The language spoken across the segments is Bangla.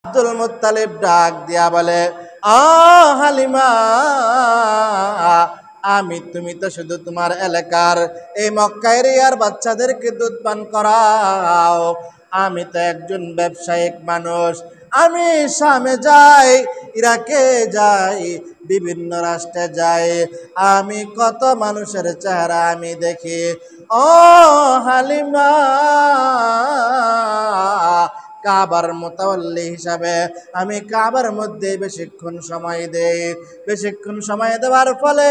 আব্দুল মুত্তালিব ডাক দিয়া বলে, হালিমা, তুমি তো শুধু তোমার এলাকার এই মক্কা এরিয়ার বাচ্চাদেরকে দুধ পান করাও, আমি তো একজন ব্যবসায়িক মানুষ। আমি শামে যাই, ইরাকে যাই, বিভিন্ন রাষ্ট্রে যাই, আমি কত মানুষের চেহারা আমি দেখি। ও হালিমা, কাবার মুতাওয়াল্লি হিসাবে আমি কাবার মধ্যে বেশিক্ষণ সময় দেই। বেশিক্ষণ সময় দেওয়ার ফলে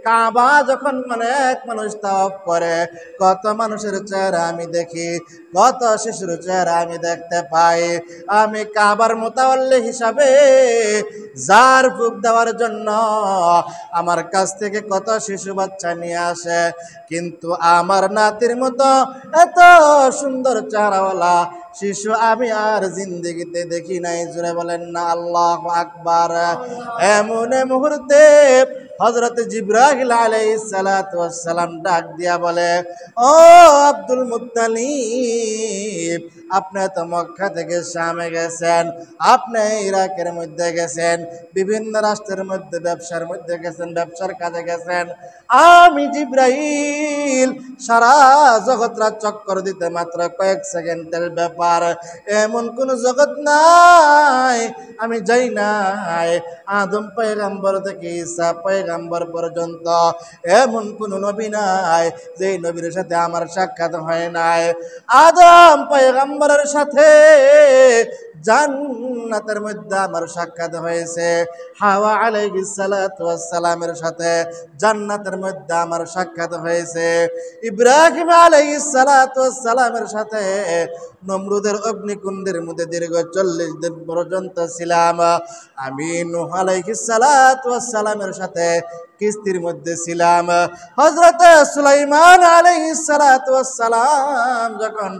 কাবা যখন অনেক মানুষ তাওয়াফ করে, কত মানুষের চেহারা আমি দেখি, কত শিশুর চেহারা আমি দেখতে পাই। আমি কাবার মুতাওয়াল্লি হিসাবে জার ফুক দেওয়ার জন্য আমার কাছ থেকে কত শিশু বাচ্চা নিয়ে আসে, কিন্তু আমার নাতির মতো এত সুন্দর চেহারাওয়ালা শিশু আমি আর জিন্দেগিতে দেখি নাই। জুড়ে বলেন না আল্লাহু আকবার। এমন মুহূর্তে হযরত জিবরাইল আলাইহিস সালাতু ওয়াস সালাম ডাক দিয়া বলে, ও আব্দুল মুত্তালিব, আপনি তো মক্কা থেকে শামে গেছেন, আপনি ইরাকের মধ্যে গেছেন, বিভিন্ন রাষ্ট্রের মধ্যে ব্যবসার মধ্যে গেছেন, ব্যবসার কাজে গেছেন। আমি জিবরাইল সারা জগৎরা চক্কর দিতে মাত্র কয়েক সেকেন্ডের ব্যাপার। এমন কোন জগৎ নাই আমি যাই নাই, আদম পয়গম্বর থেকে ঈসা পয়গম্বর পর্যন্ত এমন কোন নবী নাই যে নবীর সাথে আমার সাক্ষাৎ হয় নাই। আদম পয়গম্বরের সাথে জান্নাতের মধ্যে আমার সাক্ষাৎ হয়েছে, হাওয়া আলাইহিস সালাতু ওয়াস সালামের সাথে জান্নাতের মধ্যে আমার সাক্ষাৎ হয়েছে, ইব্রাহিম আলাইহিস সালাতু ওয়াস সালামের সাথে নমরুদের অগ্নিকুণ্ডের মধ্যে দীর্ঘ 40 দিন পর্যন্ত ছিলাম। আমি নূহ আলাইহিস সালাতু ওয়াস সালামের সাথে কিস্তির মধ্যে ছিলাম। হযরত সুলাইমান আলাইহিস সালাতু ওয়াস সালাম যখন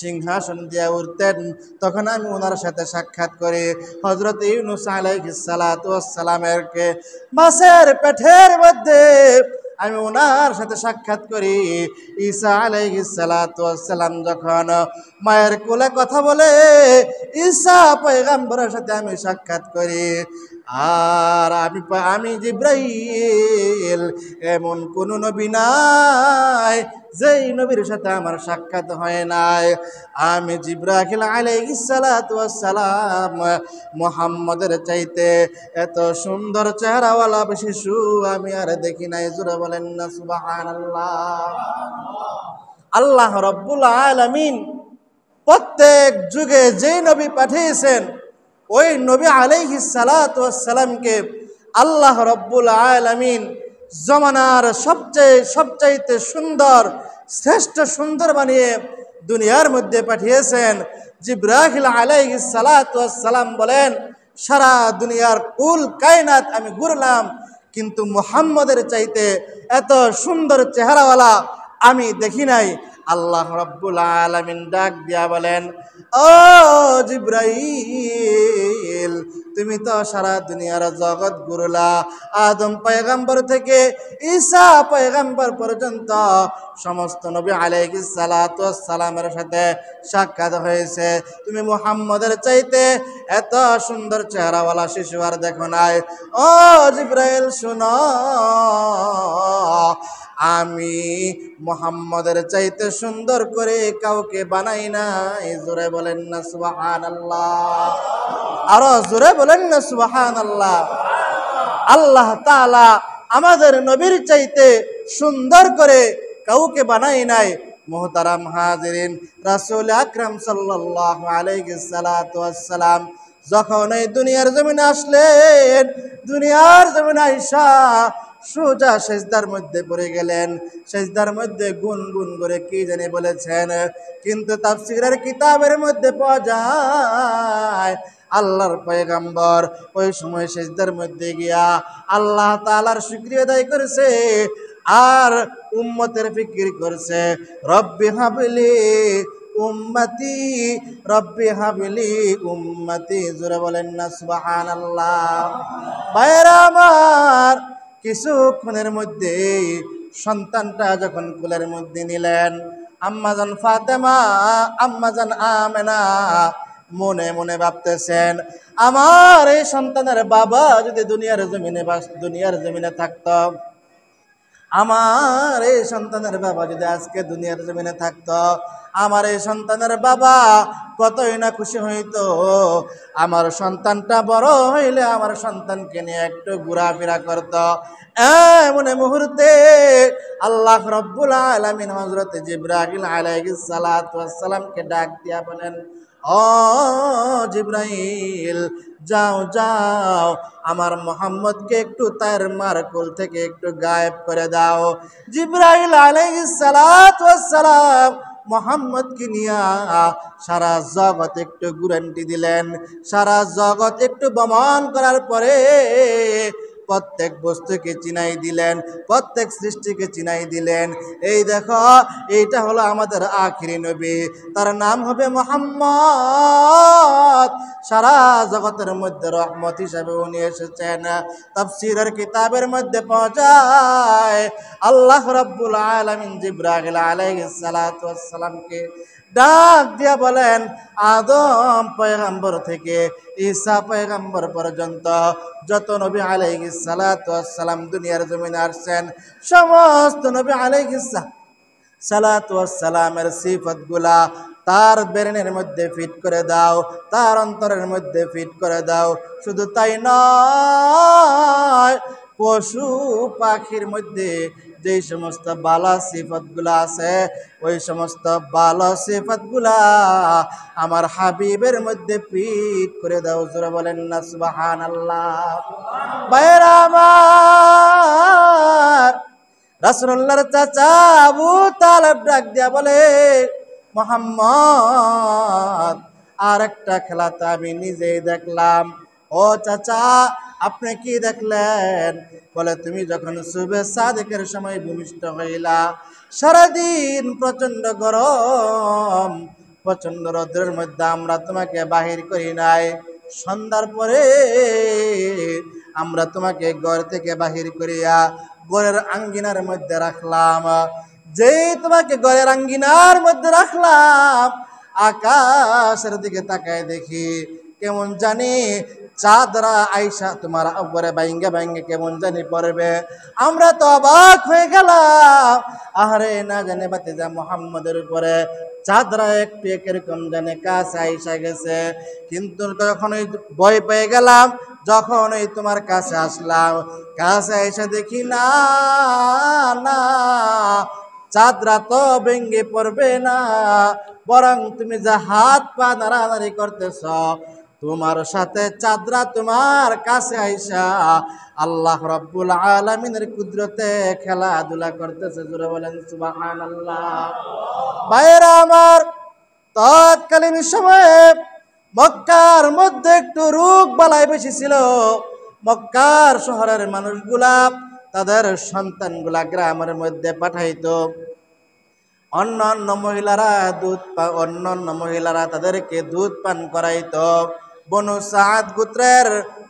সিংহাসন দিয়ে উঠতেন তখন আমি ওনার সাথে সাক্ষাৎ করি। হযরত ইউনূস আলাইহিস সালাতু ওয়াস সালামের মাছের পেটের মধ্যে আমি ওনার সাথে সাক্ষাৎ করি। ঈসা আলাইহিস সালাতু ওয়াস সালাম যখন মায়ের কোলে কথা বলে, ঈসা পয়গম্বরের সাথে আমি সাক্ষাৎ করি। আর আমি জিবরাইল এমন কোন নবী নাই যেই নবীর সাথে আমার সাক্ষাৎ হয় নাই। আমি জিবরাইল আলাইহিস সালাতু ওয়াস সালাম মুহাম্মদের চাইতে এত সুন্দর চেহারাওয়ালা শিশু আমি আর দেখি নাই। জোরে বলেন না সুবহানাল্লাহ। আল্লাহ রাব্বুল আলামিন প্রত্যেক যুগে যেই নবী পাঠিয়েছেন ওই নবী আলাইহিস সালাতু ওয়াস সালামকে আল্লাহ রাব্বুল আলামিন জমানার সবচাইতে সুন্দর শ্রেষ্ঠ সুন্দর বানিয়ে দুনিয়ার মধ্যে পাঠিয়েছেন। জিবরাইল আলাইহিস সালাতু ওয়াস সালাম বলেন, সারা দুনিয়ার কুল কায়নাত আমি ঘুরলাম, কিন্তু মুহাম্মদের চাইতে এত সুন্দর চেহারাওয়ালা আমি দেখি নাই। আল্লাহ রাব্বুল আলামিন ডাক দিয়া বলেন, ও জিবরাইল, তুমি তো সারা দুনিয়ার জগৎ ঘুরলা, আদম পয়গম্বর থেকে ঈসা পয়গম্বর পর্যন্ত সমস্ত নবী আলাইহিস সালাতু ওয়াস সালামের সাথে সাক্ষাৎ হয়েছে, তুমি মুহাম্মদের চাইতে এত সুন্দর চেহারাওয়ালা শিশু আর দেখো নাই। ও জিবরাইল শুনো, আমি মুহাম্মদের চাইতে সুন্দর করে কাউকে বানাই নাই। জোরে বলেন না সুবহানাল্লাহ। আরো জোরে বলেন না সুবহানাল্লাহ। আল্লাহ তাআলা আমাদের নবীর চাইতে সুন্দর করে কাউকে বানাই নাই। মুহতারাম হাজিরিন, রাসূল আকরাম সাল্লাল্লাহু আলাইহি সাল্লাতু ওয়াস সালাম যখন এই দুনিয়ার জমিনে আসলেন, দুনিয়ার জমিনে আইসা সোজা সেজদার মধ্যে পড়ে গেলেন। সেজদার মধ্যে গুনগুন করে কি জানি বলেছেন, কিন্তু তাফসীরের কিতাবের মধ্যে পাওয়া যায় আল্লাহর পয়গম্বর ওই সময় সেজদার মধ্যে গিয়া আল্লাহ তাআলার শুকরিয়া আদায় করেছে আর উম্মতের ফিকির করছে। রব্বি হাবলি উম্মতি, রব্বি হাবলি উম্মতি। জোরে বলেন না সুবহানাল্লাহ। ভাইরা আমার, কিছুক্ষণের মধ্যে সন্তানটা যখন কোলের মধ্যে নিলেন, আম্মাজান ফাতেমা, আম্মাজান আমেনা মনে মনে ভাবতেছেন, আমার এই সন্তানের বাবা যদি দুনিয়ার জমিনে থাকতো, আমার এই সন্তানের বাবা যদি আজকে দুনিয়ার জমিনে থাকতো, আমার এই সন্তানের বাবা কতই না খুশি হইতো। আমার সন্তানটা বড় হইলে আমার সন্তানকে নিয়ে একটু ঘোরাফেরা করত। এমন মুহূর্তে আল্লাহ রব্বুল আলামিন হযরত জিবরাইল আলাইহিস সালাতু ওয়াস সালামকে ডাক দিয়া বলেন, ও জিবরাইল, যাও যাও, আমার মোহাম্মদকে একটু তার মার কোল থেকে একটু গায়েব করে দাও। জিবরাইল আলাইহিস সালাতু ওয়াস সালাম মোহাম্মদকে নিয়া সারা জগৎ একটু গ্যারান্টি দিলেন। সারা জগৎ একটু ভ্রমণ করার পরে প্রত্যেক বস্তুকে চিনাই দিলেন, প্রত্যেক সৃষ্টিকে চিনাই দিলেন। এই দেখো, এইটা হলো আমাদের আখিরি নবী, তার নাম হবে মুহাম্মদ। সারা জগতের মধ্যে রহমত হিসাবে উনি এসেছেন। তাফসীরের কিতাবের মধ্যে পাওয়া যায়, আল্লাহ রাব্বুল আলামিন জিবরাইল আলাইহিস সালাতু ওয়াস সালামকে ডাক দিয়া বলেন, আদম পয়গম্বর থেকে ঈসা পয়গম্বর পর্যন্ত যত নবী আলাইহিস সালাতু ওয়াস সালাম দুনিয়ার জমিনে আসছেন, সমস্ত নবী আলাইহিস সালাতু ওয়াস সালামের সিফাতগুলা তার ব্রেনের মধ্যে ফিট করে দাও, তার অন্তরের মধ্যে ফিট করে দাও। শুধু তাই নয়, পশু পাখির মধ্যে যে সমস্ত ভালো সিফাতগুলা আছে, ওই সমস্ত ভালো সিফাতগুলা আমার হাবিবের মধ্যে ফিট করে দাও। জোরে বলেন না সুবহানাল্লাহ। ভাইরা আমার, রাসূলুল্লাহর চাচা আবু তালেব ডাক দিয়া বলে, মুহাম্মদ, আর একটা খেলা তো আমি নিজেই দেখলাম। ও চাচা, আপনি কি দেখলেন? বলে, তুমি যখন সুবে সাদেকের সময় ভূমিষ্ঠ হইলা, সারাদিন প্রচন্ড গরম, প্রচন্ড রোদের মধ্যে আমরা তোমাকে বাহির করি নাই। সন্ধ্যার পরে আমরা তোমাকে ঘর থেকে বাহির করিয়া ঘরের আঙ্গিনার মধ্যে রাখলাম। যেই তোমাকে ঘরের আঙ্গিনার মধ্যে রাখলাম, আকাশের দিকে তাকায় দেখি কেমন জানি চাঁদরা আইসা তোমার উপরে বাইঙ্গে বাইঙ্গে কেমন জানি পড়বে। আমরা তো অবাক হয়ে গেলাম, আহারে না জানে বাতিজা মুহাম্মদের উপরে চাঁদরা একটু এরকম জানে কাছে আইসা গেছে। কিন্তু তখনই ভয় পেয়ে গেলাম, যখন এই তোমার কাছে আসলাম, কাছে আইসা দেখি না না, চাঁদরা তো ভেঙ্গে পড়বে না, বরং তুমি যা হাত পা নাড়ানাড়ি করতেছ, তোমার সাথে চাঁদরা তোমার কাছে আইসা আল্লাহ রাব্বুল আলামিনের কুদরতে খেলাধুলা করতেছে। জোরে বলেন সুবহানাল্লাহ। ভাইরা আমার, তৎকালীন সময়ে মক্কার মধ্যে একটু রোগ বালাই বেশি ছিল। মক্কার শহরের মানুষগুলা তাদের সন্তানগুলা গ্রামের মধ্যে পাঠাইতো। অন্যান্য মহিলারা তাদেরকে দুধ পান করাইতো। বনু সাদ গোত্রের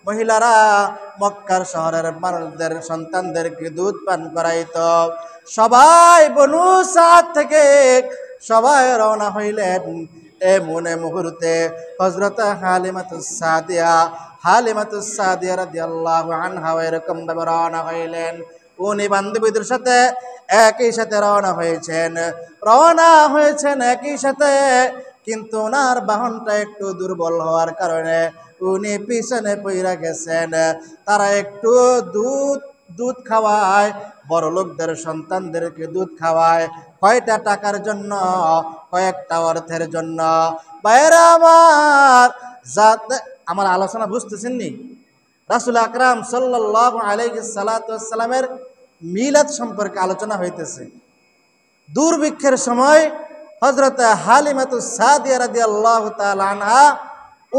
মহিলারা মক্কার শহরের মানুষদের সন্তানদেরকে দুধ পান করাইতো। সবাই বনু সাদ থেকে সবাই রওনা হইলেন। এমনে মুহূর্তে হযরত হালিমাতুস সাদিয়া রাদিয়াল্লাহু আনহা এরকম ভাবে রওনা হইলেন। উনি বান্ধবীদের সাথে একই সাথে রওনা হয়েছেন একই সাথে, কিন্তু ওনার বাহনটা একটু দুর্বল হওয়ার কারণে উনি পিছনে পইরা গেছেন। তারা একটু দুধ খাওয়ায়, বড় লোকদের সন্তানদেরকে দুধ খাওয়ায়। কয়টা টাকার জন্য? কয়েকটা অর্থের জন্য। বাইরে আমার আলোচনা বুঝতেছেন নি? রাসূল আকরাম সাল্লাল্লাহু আলাইহি সাল্লামের মিলাদ সম্পর্কে আলোচনা হইতেছে। দুর্ভিক্ষের সময় হযরত হালিমাতুস সাদিয়া রাদিয়াল্লাহু তাআলা আনহা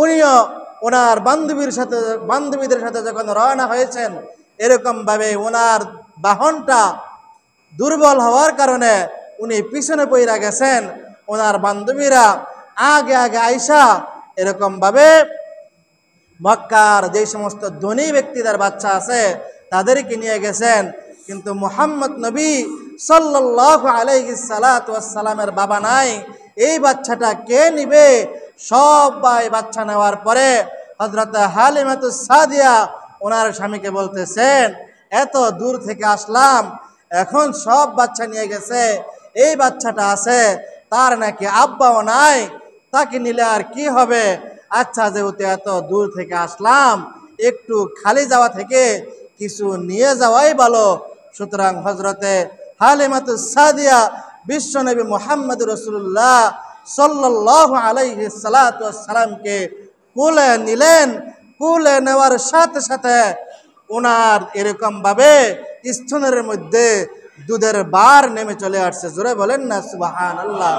উনিও ওনার বান্ধবীদের সাথে যখন রওনা হয়েছেন, এরকম ভাবে ওনার বাহনটা দুর্বল হওয়ার কারণে উনি পিছনে পইরা গেছেন। ওনার বান্ধবীরা আগে আগে আইসা এরকম ভাবে মক্কার যে সমস্ত ধনী ব্যক্তিদের বাচ্চা আছে তাদেরকে নিয়ে গেছেন। কিন্তু মুহাম্মদ নবী সাল্লাল্লাহু আলাইহি সাল্লামের বাবা নাই, এই বাচ্চাটা কে নিবে? সবাই বাচ্চা নেওয়ার পরে হযরত হালিমাতুস সাদিয়া ওনার স্বামীকে বলতেছেন, এত দূর থেকে আসলাম, এখন সব বাচ্চা নিয়ে গেছে, এই বাচ্চাটা আছে, তার নাকি আব্বাও নাই, তাকে নিলে আর কি হবে? আচ্ছা, যেহেতু এত দূর থেকে আসলাম, একটু খালি যাওয়া থেকে কিছু নিয়ে যাওয়াই ভালো। সুতরাং হযরতে হালিমাতুস সাদিয়া বিশ্বনবী মুহাম্মদ রাসূলুল্লাহ সাল্লাল্লাহু আলাইহি সাল্লাতু ওয়াসসালামকে কোলে নিলেন। কোলে নেওয়ার সাথে সাথে ওনার এরকম ভাবে স্তনের মধ্যে দুধের বার নেমে চলে আসছে। জোরে বলেন না সুবহানাল্লাহ।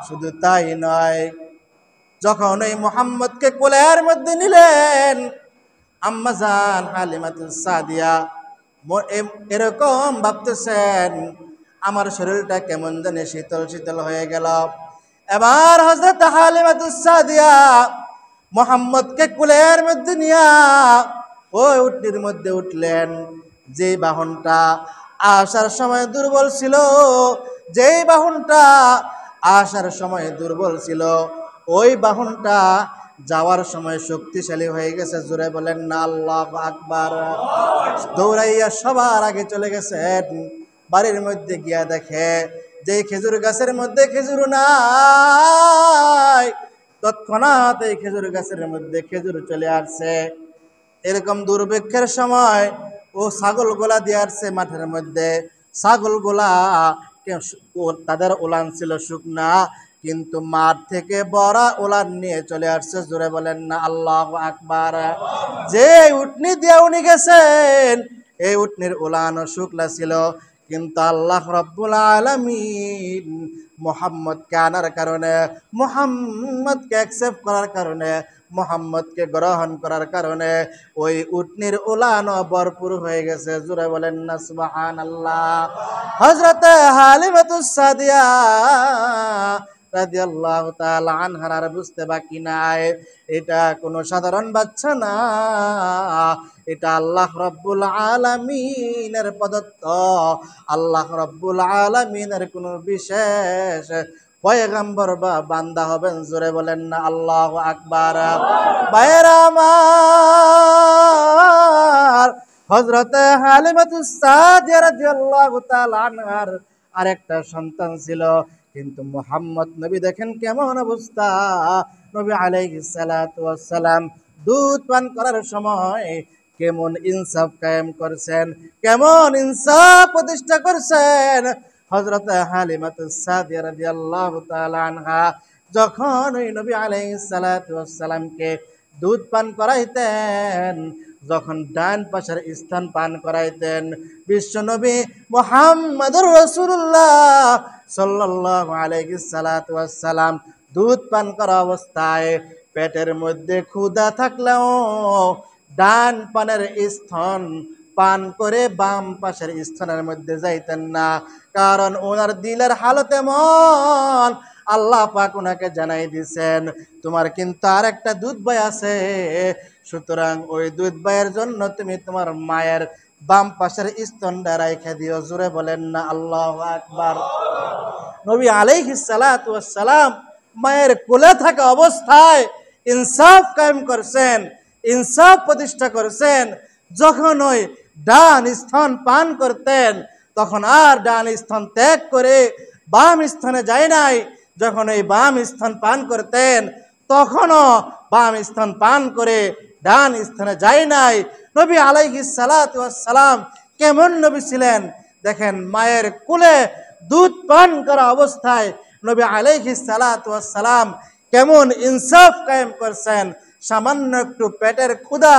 শুধু তাই নয়, যখন এই মুহাম্মদকে কোলের মধ্যে নিলেন, আম্মাজান হালিমাতুস সাদিয়া এরকম ভাবতেছেন, আমার শরীরটা কেমন জানি শীতল শীতল হয়ে গেল। এবার হযরত হালিমাতুস সাদিয়া মুহাম্মদকে কোলের মধ্যে নিয়া ওই উটনির মধ্যে উঠলেন। যে বাহনটা আসার সময় দুর্বল ছিল, যেই বাহনটা আসার সময় দুর্বল ছিল, ওই বাহনটা যাওয়ার সময় শক্তিশালী হয়ে গেছে। জোরে বলেন না আল্লাহু আকবার। দৌড়াইয়া সবার আগে চলে গেছেন। বাড়ির মধ্যে গিয়া দেখে যে খেজুর গাছের মধ্যে খেজুর নাই, তৎক্ষণাৎ এই খেজুর গাছের মধ্যে খেজুর চলে আসছে। এরকম দুর্ভিক্ষের সময় ও ছাগলগুলা দিয়ে আসছে মাঠের মধ্যে। ছাগলগুলা তাদের উলান ছিল শুকনা, কিন্তু মাঠ থেকে বড় উলান নিয়ে চলে আসছে। জোরে বলেন না আল্লাহু আকবার। যে উটনি দিয়ে উনি গেছেন, এই উটনির উলানও শুকনা ছিল, কিন্তু আল্লাহ রাব্বুল আলামিন মুহাম্মদকে আনার কারণে, মুহাম্মদকে অ্যাকসেপ্ট করার কারণে, মুহাম্মদকে গ্রহণ করার কারণে ওই উটনির উলানও ভরপুর হয়ে গেছে। জোরে বলেন না সুবহানাল্লাহ। হযরত হালিমাতুস সাদিয়া রাদিয়াল্লাহু তাআলা আনহার আর বুঝতে বাকি নাই, এটা কোনো সাধারণ বাচ্চা না, এটা আল্লাহ রাব্বুল আলামিনের প্রদত্ত, আল্লাহ রাব্বুল আলামিনের কোনো বিশেষ পয়গম্বর বা বান্দা হবেন। জোরে বলেন না আল্লাহু আকবার। ভাইরা আমার, হযরত হালিমাতুস সাদিয়া রাদিয়াল্লাহু তাআলা আনহার আরেকটা সন্তান ছিল, কিন্তু মুহাম্মদ নবী দেখেন কেমন অবস্থা। নবী আলাইহিস সালাতু ওয়াস সালাম দুধ পান করার সময় কেমন ইনসাফ কায়েম করছেন, কেমন ইনসাফ প্রতিষ্ঠা করছেন। হযরত হালিমাতুস সাদিয়া রাদিয়াল্লাহু তাআলা আনহা যখন ওই নবী আলাইহিস সালাতু ওয়াস সালামকে দুধ পান করাইতেন, যখন ডান পাশের স্থান পান করাইতেন, বিশ্বনবী মুহাম্মদুর রাসূলুল্লাহ সাল্লাল্লাহু আলাইহি সাল্লাতু ওয়াস সালাম দুধ পান করা অবস্থায় পেটের মধ্যে ক্ষুধা থাকলেও ডান পানের স্তন পান করে বাম পাশের স্তনের মধ্যে যাইতেন না, কারণ ওনার দিলের হালত এমন, আল্লাহ পাক ওনাকে জানাই দিয়েছেন তোমার কিন্তু আর একটা দুধ ভাই আছে, সুতরাং ওই দুধ ভাইয়ের জন্য তুমি তোমার মায়ের বাম পাশের স্তনটা রাইখা দিও। জোরে বলেন না আল্লাহু আকবার। নবী আলাইহিস সালাতু ওয়াস সালাম মায়ের কোলে থাকা অবস্থায় ইনসাফ কায়েম করছেন, ইনসাফ প্রতিষ্ঠা করছেন। যখন ওই ডান স্তন পান করতেন, তখন আর ডান স্তন ত্যাগ করে বাম স্তনে যায় নাই। যখন ওই বাম স্তন পান করতেন, তখনও বাম স্তন পান করে ডান স্তনে যায় নাই। নবী আলাইহিস সালাতু ওয়াস সালাম কেমন নবী ছিলেন দেখেন, মায়ের কোলে দুধ পান করা অবস্থায় নবী আলাইহিস সালাতু ওয়াস সালাম কেমন ইনসাফ কায়েম করছেন। সামান্য একটু পেটের ক্ষুধা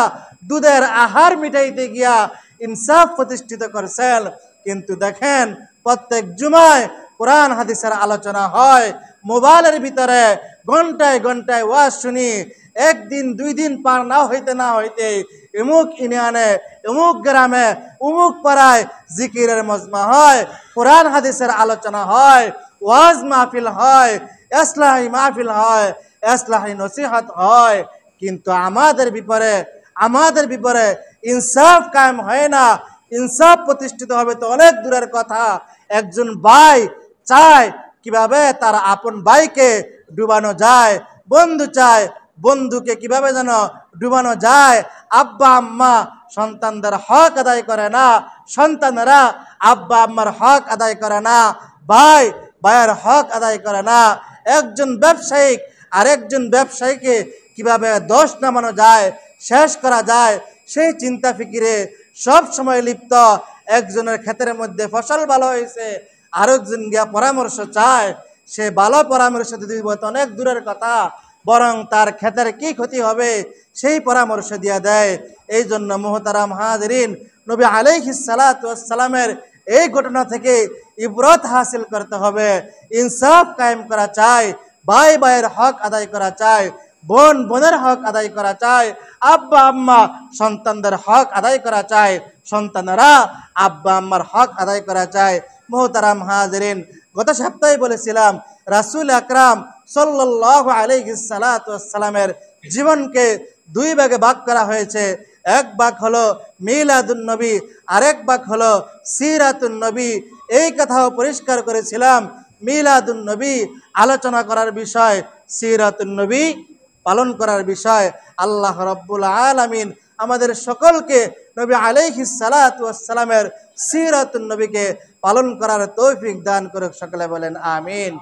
দুধের আহার মিটাইতে গিয়া ইনসাফ প্রতিষ্ঠিত করছেন। কিন্তু দেখেন প্রত্যেক জুমায় কোরআন হাদিসের আলোচনা হয়, মোবাইলের ভিতরে ঘন্টায় ঘন্টায় ওয়াজ শুনি, একদিন দুই দিন পার না হইতে অমুক ইউনিয়নে, অমুক গ্রামে, অমুক পাড়ায় জিকিরের মজমা হয়, কোরআন হাদিসের আলোচনা হয়, ওয়াজ মাহফিল হয়, ইসলাহি মাহফিল হয়, ইসলাহি নসিহত হয়, কিন্তু আমাদের বিপরে ইনসাফ কায়েম হয় না। ইনসাফ প্রতিষ্ঠিত হবে তো অনেক দূরের কথা। একজন ভাই চায় কিভাবে তার আপন ভাইকে ডুবানো যায়, বন্ধু চায় বন্ধুকে কিভাবে যেন ডুবানো যায়। আব্বা আম্মা সন্তানদের হক আদায় করে না, সন্তানেরা আব্বা আম্মার হক আদায় করে না, ভাই ভাইয়ের হক আদায় করে না। একজন ব্যবসায়িক আরেকজন ব্যবসায়ীকে কিভাবে দোষ নামানো যায়, শেষ করা যায়, সেই চিন্তা ফিকিরে সব সময় লিপ্ত। একজনের ক্ষেতের মধ্যে ফসল ভালো হয়েছে, আরেকজন গিয়া পরামর্শ চায়, সে ভালো পরামর্শ দিতে অনেক দূরের কথা, বরং তার ক্ষেতের কি ক্ষতি হবে সেই পরামর্শ দিয়ে দেয়। এই জন্য মুহতারাম হাজিরিন, নবী আলাইহিস সালাতু ওয়াস সালামের এই ঘটনা থেকে ইবরত হাসিল করতে হবে। ইনসাফ কায়েম করা চাই, ভাই ভাইয়ের হক আদায় করা চাই, বোন বোনের হক আদায় করা চায়, আব্বা আম্মা সন্তানদের হক আদায় করা চায়, সন্তানেরা আব্বা আম্মার হক আদায় করা চায়। মুহতারাম হাজিরিন, গত সপ্তাহে বলেছিলাম রাসূল আকরাম সাল্লাল্লাহু আলাইহি সাল্লামের জীবনকে দুই ভাগে ভাগ করা হয়েছে। এক ভাগ হলো মিলাদুন নবী, আরেক ভাগ হলো সিরাতুন নবী। এই কথাও পরিষ্কার করেছিলাম, মিলাদুন নবী আলোচনা করার বিষয়, সিরাতুন নবী পালন করার বিষয়। আল্লাহ রাব্বুল আলামিন আমাদের সকলকে নবী আলাইহিস সালাতু ওয়াস সালামের সিরাতুন নবীকে পালন করার তৌফিক দান করুক। সকলে বলেন আমিন।